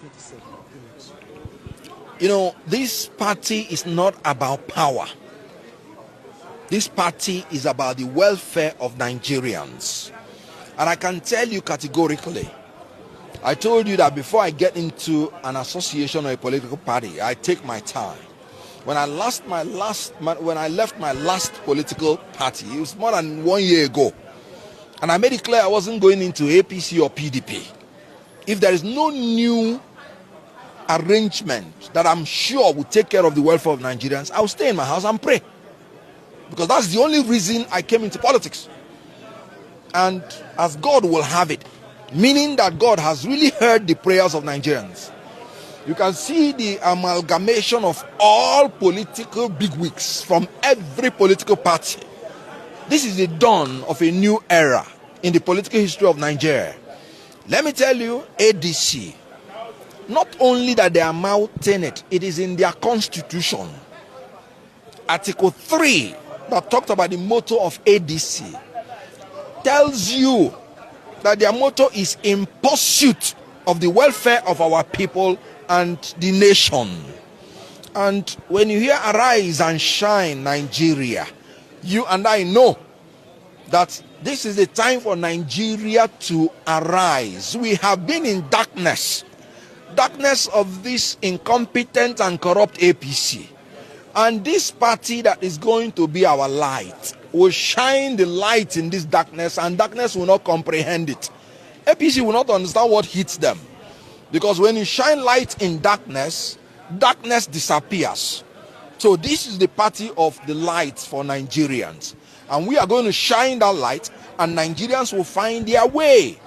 2027 election? You know, this party is not about power. This party is about the welfare of Nigerians. And I can tell you categorically, I told you that before I get into an association or a political party, I take my time. When I left my last political party, it was more than 1 year ago. And I made it clear I wasn't going into APC or PDP. If there is no new arrangement that I'm sure will take care of the welfare of Nigerians, I'll stay in my house and pray. Because that's the only reason I came into politics. And as God will have it, meaning that God has really heard the prayers of Nigerians. You can see the amalgamation of all political bigwigs from every political party. This is the dawn of a new era in the political history of Nigeria. Let me tell you, ADC, not only that they are mounting it, it is in their constitution. Article 3, that talked about the motto of ADC, tells you that their motto is in pursuit of the welfare of our people and the nation. And when you hear arise and shine Nigeria, you and I know that this is the time for Nigeria to arise. We have been in darkness of this incompetent and corrupt APC. And this party that is going to be our light will shine the light in this darkness, and darkness will not comprehend it. APC will not understand what hits them. Because when you shine light in darkness, darkness disappears. So this is the party of the light for Nigerians. And we are going to shine that light, and Nigerians will find their way.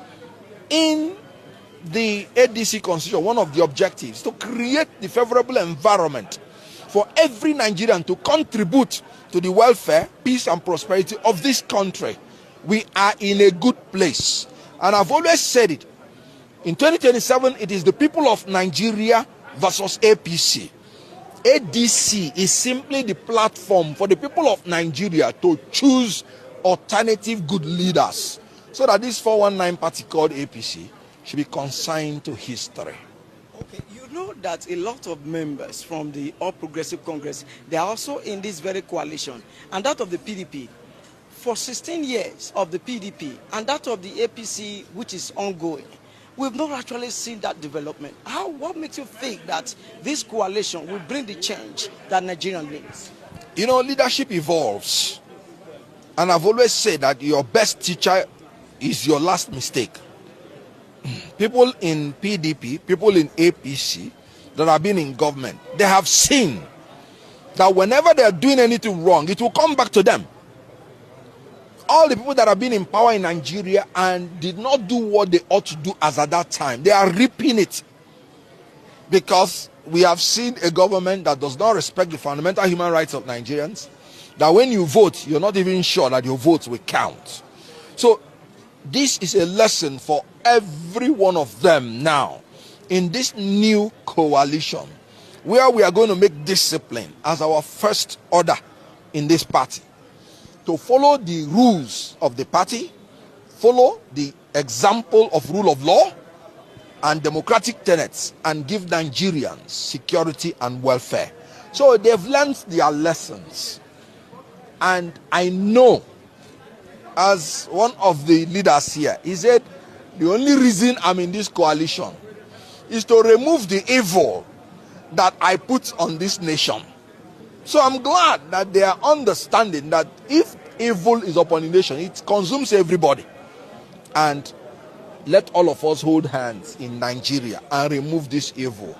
In the ADC constitution, one of the objectives is to create the favorable environment for every Nigerian to contribute to the welfare, peace and prosperity of this country. We are in a good place. And I've always said it. In 2027, it is the people of Nigeria versus APC. ADC is simply the platform for the people of Nigeria to choose alternative good leaders, so that this 419 party called APC should be consigned to history. Okay, you know that a lot of members from the All Progressive Congress, they are also in this very coalition, and that of the PDP. For 16 years of the PDP and that of the APC, which is ongoing, we've not actually seen that development. What makes you think that this coalition will bring the change that Nigeria needs? You know, leadership evolves. And I've always said that your best teacher is your last mistake. People in PDP, people in APC that have been in government, they have seen that whenever they are doing anything wrong, it will come back to them. All the people that have been in power in Nigeria and did not do what they ought to do as at that time, they are reaping it. Because we have seen a government that does not respect the fundamental human rights of Nigerians, that when you vote, you're not even sure that your votes will count. So this is a lesson for every one of them now in this new coalition, where we are going to make discipline as our first order in this party, to follow the rules of the party, follow the example of rule of law and democratic tenets, and give Nigerians security and welfare. So they've learned their lessons. And I know, as one of the leaders here, he said, the only reason I'm in this coalition is to remove the evil that I put on this nation. So I'm glad that they are understanding that if evil is upon a nation, it consumes everybody. And let all of us hold hands in Nigeria and remove this evil.